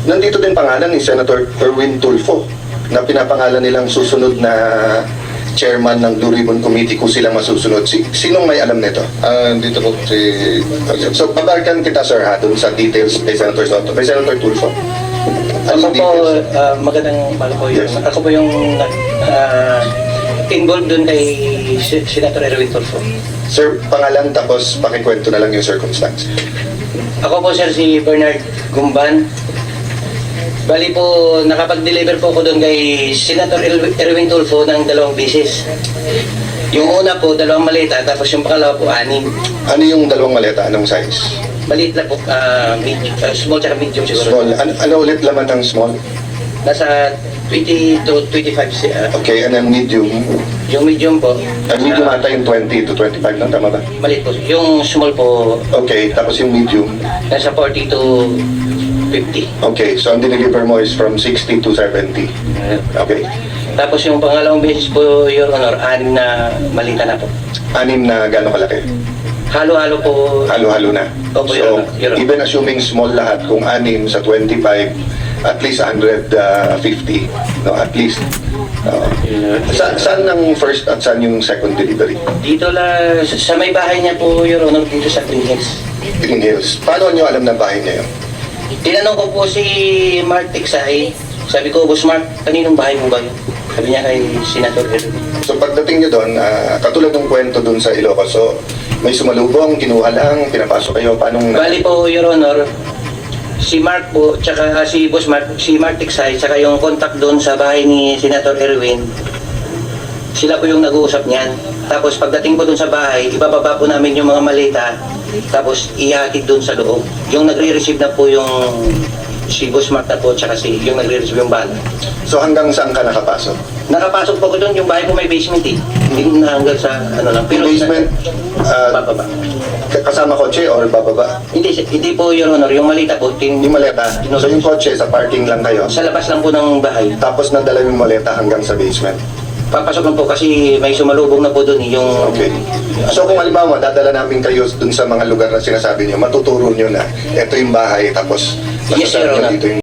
Nandito din pangalan ni Senator Erwin Tulfo na pinapangalan nilang susunod na chairman ng Blue Ribbon Committee kung sila masusunod. Sinong may alam nito? Dito po si... So, babalikan kita, sir, ha, dun sa details kay Senator Soto. Kay Senator Tulfo. Ako po, magandang umaga po yun. Yes. Ako po yung involved dun kay Senator Erwin Tulfo. Sir, pangalan tapos pakikwento na lang yung circumstance. Ako po, sir, si Bernard Gumban. Bali po, nakapag-deliver po ako doon kay Senator Erwin Tulfo ng 2 beses. Yung una po, 2 maleta, tapos yung pangalawa po, 6. Ano yung 2 maleta? Anong size? Maliit lang po, small tsaka medium siguro. Small. Ano ulit laman ng small? Nasa 20 to 25. Okay, and then medium. Yung medium po, Medium ata yung 20 to 25 lang, tama ba? maliit po. Yung small po, Okay, tapos yung medium. nasa 40 to 50. Okay, so ang dineliver mo is from 60 to 70. Okay. Tapos yung pangalawang beses po, Your Honor, 6 na malita na po. 6 na gano'ng kalaki? Halo-halo po. Halo-halo na. Opo, So, Your Honor. even assuming small lahat, kung 6 sa 25, at least 150. No, at least. Saan ang first at saan yung second delivery? Dito lang, sa may bahay niya po, Your Honor, dito sa Green Hills. Green Hills. Paano nyo alam na bahay niya yun? Tinanong ko po si Mark Tiksay, sabi ko, Boss Mark, kaninong bahay mo ba yun? Sabi niya kay Senator Erwin. So pagdating nyo doon, katulad ng kwento doon sa Ilocos, so may sumalubong, kinuha lang, pinapasok kayo, paano? Bali po, Your Honor, si Mark po, tsaka si Boss Mark, si Mark Tiksay, tsaka yung contact doon sa bahay ni Senator Erwin, sila po yung nag-uusap niyan. Tapos pagdating po doon sa bahay, ibababa po namin yung mga maleta, tapos ihatid doon sa loob. Yung nagre-receive na po yung si Boss Mark na po, tsaka yung nagre-receive yung bala. So hanggang saan ka nakapasok? Nakapasok po ko doon, yung bahay po may basement eh. Hindi ko na hanggang sa ano lang. Yung basement, bababa. kasama kotse or bababa? Hindi po, Your Honor, yung malita po, Yung maleta, so yung kotse sa parking lang kayo, sa labas lang po ng bahay. tapos nadala yung maleta hanggang sa basement. Papasok lang po kasi may sumalubong na po doon yung... Okay. So kung halimbawa, dadala namin kayo dun sa mga lugar na sinasabi nyo, matuturo nyo na ito yung bahay, tapos Yes, Your masasabi nyo Honor. dito yung